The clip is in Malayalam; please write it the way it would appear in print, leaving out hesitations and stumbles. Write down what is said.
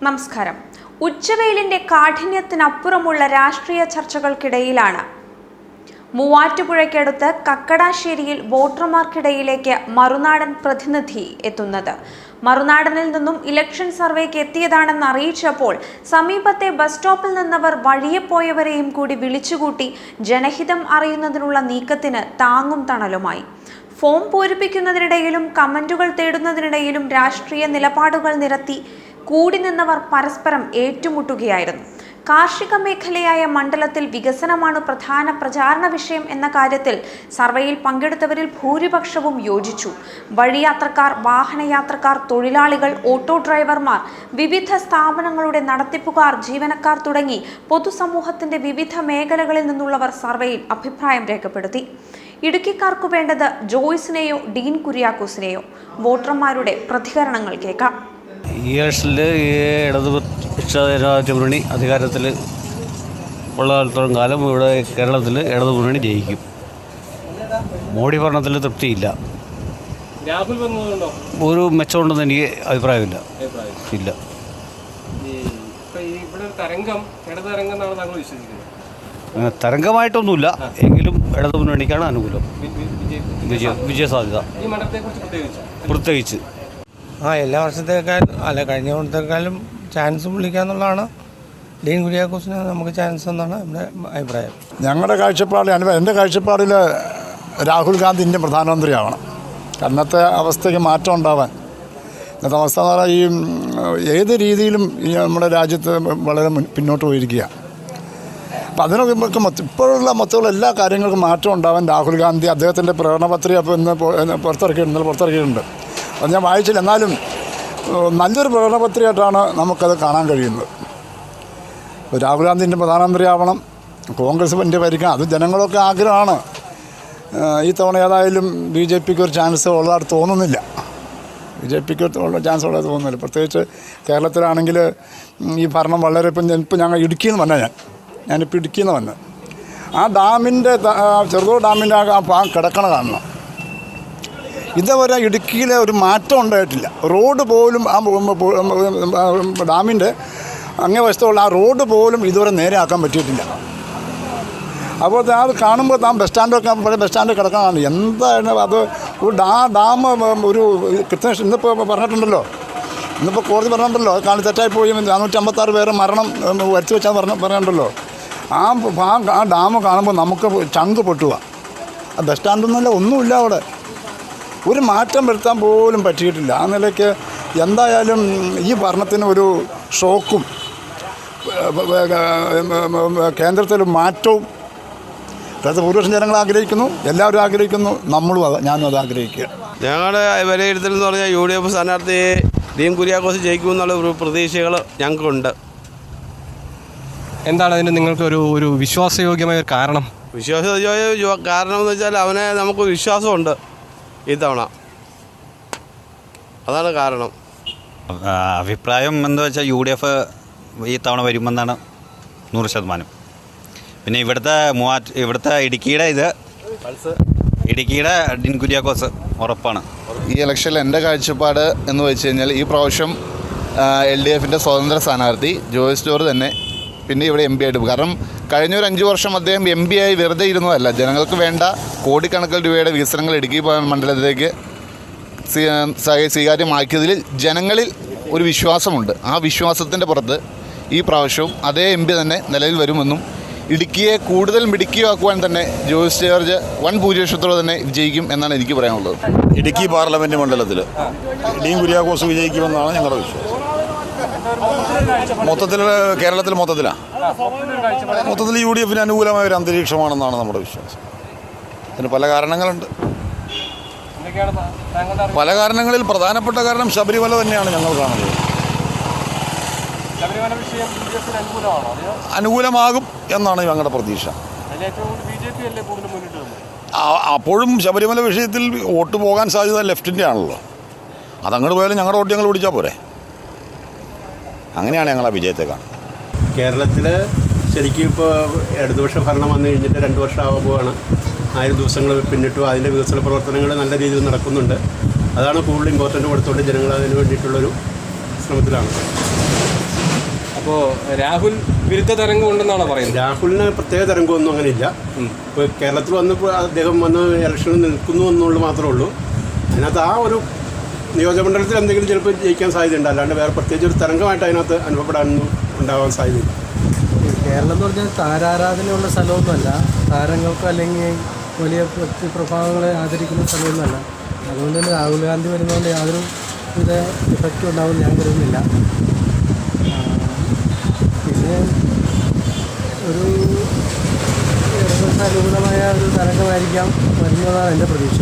നമസ്കാരം. ഉച്ചവെയിലിന്റെ കാഠിന്യത്തിനപ്പുറമുള്ള രാഷ്ട്രീയ ചർച്ചകൾക്കിടയിലാണ് മൂവാറ്റുപുഴയ്ക്കടുത്ത് കക്കടാശ്ശേരിയിൽ വോട്ടർമാർക്കിടയിലേക്ക് മറുനാടൻ പ്രതിനിധി എത്തുന്നത്. മറുനാടനിൽ നിന്നും ഇലക്ഷൻ സർവേക്ക് എത്തിയതാണെന്ന് അറിയിച്ചപ്പോൾ സമീപത്തെ ബസ് സ്റ്റോപ്പിൽ നിന്നവർ വഴിയെ പോയവരെയും കൂടി വിളിച്ചുകൂട്ടി ജനഹിതം അറിയുന്നതിനുള്ള നീക്കത്തിന് താങ്ങും തണലുമായി. ഫോം പൂരിപ്പിക്കുന്നതിനിടയിലും കമന്റുകൾ തേടുന്നതിനിടയിലും രാഷ്ട്രീയ നിലപാടുകൾ നിരത്തി കൂടി നിന്നവർ പരസ്പരം ഏറ്റുമുട്ടുകയായിരുന്നു. കാർഷിക മേഖലയായ മണ്ഡലത്തിൽ വികസനമാണ് പ്രധാന പ്രചാരണ വിഷയം എന്ന കാര്യത്തിൽ സർവേയിൽ പങ്കെടുത്തവരിൽ ഭൂരിപക്ഷവും യോജിച്ചു. വഴിയാത്രക്കാർ, വാഹനയാത്രക്കാർ, തൊഴിലാളികൾ, ഓട്ടോ ഡ്രൈവർമാർ, വിവിധ സ്ഥാപനങ്ങളുടെ നടത്തിപ്പുകാർ, ജീവനക്കാർ തുടങ്ങി പൊതുസമൂഹത്തിന്റെ വിവിധ മേഖലകളിൽ നിന്നുള്ളവർ സർവേയിൽ അഭിപ്രായം രേഖപ്പെടുത്തി. ഇടുക്കിക്കാർക്കു വേണ്ടത് ജോയ്സിനെയോ ഡീൻ കുര്യാക്കോസിനെയോ? വോട്ടർമാരുടെ പ്രതികരണങ്ങൾ കേൾക്കാം. ഈ ഇലക്ഷനിൽ ഇടതുപക്ഷ ജനാധിപത്യ മുന്നണി അധികാരത്തിൽ ഉള്ളിടത്തോളം കാലം ഇവിടെ കേരളത്തിൽ ഇടതു മുന്നണി ജയിക്കും. മോഡി ഭരണത്തിൽ തൃപ്തിയില്ല. ഒരു മെച്ചമുണ്ടെന്ന് എനിക്ക് അഭിപ്രായമില്ല. ഇല്ല. തരംഗമായിട്ടൊന്നുമില്ല, എങ്കിലും ഇടതു മുന്നണിക്കാണ് അനുകൂലം. വിജയസാധ്യത പ്രത്യേകിച്ച് എല്ലാ വർഷത്തേക്കാളും കഴിഞ്ഞ വർഷത്തേക്കാളും ചാൻസ് വിളിക്കാന്നുള്ളതാണ്. ഡീൻ കുര്യാക്കോസിന് നമുക്ക് ചാൻസ് എന്നാണ് നമ്മുടെ അഭിപ്രായം. ഞങ്ങളുടെ കാഴ്ചപ്പാടിൽ, എൻ്റെ കാഴ്ചപ്പാടിൽ രാഹുൽ ഗാന്ധി ഇന്ത്യൻ പ്രധാനമന്ത്രിയാവണം. അന്നത്തെ അവസ്ഥയ്ക്ക് മാറ്റം ഉണ്ടാവാൻ. ഇന്നത്തെ അവസ്ഥ എന്ന് പറഞ്ഞാൽ ഈ ഏത് രീതിയിലും ഈ നമ്മുടെ രാജ്യത്ത് വളരെ പിന്നോട്ട് പോയിരിക്കുക. അപ്പം അതിനൊക്കെ ഇപ്പോഴുള്ള മൊത്തമുള്ള എല്ലാ കാര്യങ്ങൾക്കും മാറ്റം ഉണ്ടാവാൻ രാഹുൽ ഗാന്ധി അദ്ദേഹത്തിൻ്റെ പ്രകടനപത്രിക ഇന്ന് പുറത്തിറക്കിയിട്ടുണ്ട്. അത് ഞാൻ വായിച്ചില്ല, എന്നാലും നല്ലൊരു പ്രകടനപത്രികയായിട്ടാണ് നമുക്കത് കാണാൻ കഴിയുന്നത്. രാഹുൽ ഗാന്ധി ഇന്ത്യൻ പ്രധാനമന്ത്രിയാവണം, കോൺഗ്രസ് ഇന്ത്യ ഭരിക്കണം, അത് ജനങ്ങളൊക്കെ ആഗ്രഹമാണ്. ഈ തവണ ഏതായാലും BJPക്ക് ഒരു ചാൻസ് ഉള്ളതായിട്ട് തോന്നുന്നില്ല. BJPക്ക് ഉള്ള ചാൻസ് ഉള്ളത് തോന്നുന്നില്ല. പ്രത്യേകിച്ച് കേരളത്തിലാണെങ്കിൽ ഈ ഭരണം വളരെ ഇപ്പം ഞങ്ങൾ ഇടുക്കിയിൽ നിന്ന് വന്നാൽ ഞാനിപ്പോൾ ഇടുക്കിയിൽ നിന്ന് വന്നത്, ആ ഡാമിൻ്റെ ചെറുതോട് ഡാമിൻ്റെ ആ ഭാഗം കിടക്കണ കാണണം. ഇതുവരെ ഇടുക്കിയിലെ ഒരു മാറ്റം ഉണ്ടായിട്ടില്ല. റോഡ് പോലും ആ ഡാമിൻ്റെ അങ്ങേ വശത്തുള്ള ആ റോഡ് പോലും ഇതുവരെ നേരെ ആക്കാൻ പറ്റിയിട്ടില്ല. അപ്പോൾ അത് കാണുമ്പോൾ ബസ് സ്റ്റാൻഡൊക്കെ പഴയ ബസ് സ്റ്റാൻഡ് കിടക്കാനാണ്. എന്താണ് അത്? ഒരു ഡാം ഒരു കൃത്യം ഇന്നിപ്പോൾ പറഞ്ഞിട്ടുണ്ടല്ലോ, ഇന്നിപ്പോൾ കോടതി പറഞ്ഞിട്ടുണ്ടല്ലോ, അത് തെറ്റായിപ്പോയി 456 പേരെ മരണം വരുത്തി വെച്ചാൽ പറഞ്ഞിട്ടുണ്ടല്ലോ. ആ ഡാം കാണുമ്പോൾ നമുക്ക് ചങ്ക് പൊട്ടുക. ആ ബസ് സ്റ്റാൻഡൊന്നുമില്ല, ഒന്നുമില്ല അവിടെ. ഒരു മാറ്റം വരുത്താൻ പോലും പറ്റിയിട്ടില്ല. ആ നിലയ്ക്ക് എന്തായാലും ഈ ഭരണത്തിന് ഒരു ഷോക്കും കേന്ദ്രത്തിൽ മാറ്റവും ഭൂരിപക്ഷം ജനങ്ങൾ ആഗ്രഹിക്കുന്നു, എല്ലാവരും ആഗ്രഹിക്കുന്നു, ഞാനും അത് ആഗ്രഹിക്കുക. ഞങ്ങളുടെ വിലയിരുത്തൽ എന്ന് പറഞ്ഞാൽ UDF സ്ഥാനാർത്ഥി ഡീൻ കുര്യാക്കോസ് ജയിക്കുമെന്നുള്ള ഒരു പ്രതീക്ഷകൾ ഞങ്ങൾക്കുണ്ട്. എന്താണ് അതിന് നിങ്ങൾക്ക് ഒരു വിശ്വാസയോഗ്യമായ ഒരു കാരണം? വിശ്വാസയോഗ്യ കാരണം എന്ന് വെച്ചാൽ അവനെ നമുക്ക് വിശ്വാസമുണ്ട് ഈ തവണ, അതാണ് കാരണം. അഭിപ്രായം എന്താ വെച്ചാൽ UDF ഈ തവണ വരുമെന്നാണ് 100%. പിന്നെ ഇവിടുത്തെ ഇടുക്കിയുടെ ഡീൻ കുര്യാക്കോസ് ഉറപ്പാണ്. ഈ ഇലക്ഷനിൽ എൻ്റെ കാഴ്ചപ്പാട് എന്ന് വെച്ച് കഴിഞ്ഞാൽ ഈ പ്രാവശ്യം LDFൻ്റെ സ്വതന്ത്ര സ്ഥാനാർത്ഥി ജോയ്സ് ജോർജ് തന്നെ പിന്നെ ഇവിടെ MP ആയിട്ട് പോകും. കാരണം കഴിഞ്ഞ ഒരു 5 വർഷം അദ്ദേഹം MP ആയി വെറുതെ ഇരുന്നതല്ല. ജനങ്ങൾക്ക് വേണ്ട കോടിക്കണക്കിന് രൂപയുടെ വികസനങ്ങൾ ഇടുക്കി മണ്ഡലത്തിലേക്ക് സ്വീകാര്യമാക്കിയതിൽ ജനങ്ങളിൽ ഒരു വിശ്വാസമുണ്ട്. ആ വിശ്വാസത്തിൻ്റെ പുറത്ത് ഈ പ്രാവശ്യവും അതേ MP തന്നെ നിലവിൽ വരുമെന്നും ഇടുക്കിയെ കൂടുതൽ മിടുക്കിയാക്കുവാൻ തന്നെ ജോയ്സ് ജോർജ് വൻ ഭൂരിപക്ഷത്തോടെ തന്നെ വിജയിക്കും എന്നാണ് എനിക്ക് പറയാനുള്ളത്. ഇടുക്കി പാർലമെൻറ്റ് മണ്ഡലത്തിൽ ഡീൻ കുര്യാക്കോസ് വിജയിക്കുമെന്നാണ് ഞങ്ങളുടെ വിശ്വാസം. മൊത്തത്തിൽ കേരളത്തിൽ മൊത്തത്തിൽ UDFന് അനുകൂലമായ ഒരു അന്തരീക്ഷമാണെന്നാണ് നമ്മുടെ വിശ്വാസം. അതിന് പല കാരണങ്ങളുണ്ട്. പല കാരണങ്ങളിൽ പ്രധാനപ്പെട്ട കാരണം ശബരിമല തന്നെയാണ് ഞങ്ങൾ കാണുന്നത്. അനുകൂലമാകും എന്നാണ് ഞങ്ങളുടെ പ്രതീക്ഷ. അപ്പോഴും ശബരിമല വിഷയത്തിൽ വോട്ട് പോകാൻ സാധ്യത ലെഫ്റ്റിൻ്റെ ആണല്ലോ. അതങ്ങോട്ട് പോയാലും ഞങ്ങളുടെ വോട്ട് ഞങ്ങൾ പിടിച്ചാൽ പോരെ. അങ്ങനെയാണ് ഞങ്ങൾ ആ വിജയത്തെ കാണുന്നത്. കേരളത്തിൽ ശരിക്കും ഇപ്പോൾ ഇടതുപക്ഷ ഭരണം വന്നു കഴിഞ്ഞിട്ട് 2 വർഷം ആകുമ്പോഴാണ്. 1000 ദിവസങ്ങൾ പിന്നിട്ടു. അതിൻ്റെ വികസന പ്രവർത്തനങ്ങൾ നല്ല രീതിയിൽ നടക്കുന്നുണ്ട്. അതാണ് കൂടുതൽ ഇമ്പോർട്ടൻ്റ് കൊടുത്തുകൊണ്ട് ജനങ്ങൾ അതിന് വേണ്ടിയിട്ടുള്ളൊരു ശ്രമത്തിലാണ്. അപ്പോൾ രാഹുൽ വിരുദ്ധ തരംഗം ഉണ്ടെന്നാണ് പറയുന്നത്. രാഹുലിന് പ്രത്യേക തരംഗമൊന്നും അങ്ങനെ ഇല്ല. ഇപ്പോൾ കേരളത്തിൽ വന്നപ്പോൾ അദ്ദേഹം വന്ന് ഇലക്ഷനിൽ നിൽക്കുന്നു എന്നുള്ളത് മാത്രമേ ഉള്ളൂ. അതിനകത്ത് ആ ഒരു നിയോജകമണ്ഡലത്തിൽ എന്തെങ്കിലും ചിലപ്പോൾ ജയിക്കാൻ സാധ്യതയുണ്ട്, അല്ലാണ്ട് വേറെ പ്രത്യേകിച്ച് ഒരു തരംഗമായിട്ട് അതിനകത്ത് അനുഭവപ്പെടാനൊന്നും ഉണ്ടാവാൻ സാധ്യതയില്ല. കേരളം എന്ന് പറഞ്ഞാൽ താരാരാധനയുള്ള സ്ഥലമൊന്നുമല്ല, താരങ്ങൾക്ക് അല്ലെങ്കിൽ വലിയ വ്യക്തിപ്രഭാവങ്ങളെ ആദരിക്കുന്ന സ്ഥലമൊന്നുമല്ല. അതുകൊണ്ട് തന്നെ രാഹുൽ ഗാന്ധി വരുന്നതുകൊണ്ട് യാതൊരു വിധ ഇഫക്റ്റും ഉണ്ടാവും ഞാൻ കരുതുന്നില്ല. പിന്നെ ഒരു അനുകൂലമായ ഒരു തരംഗമായിരിക്കാം വരുന്നതാണ് എൻ്റെ പ്രതീക്ഷ.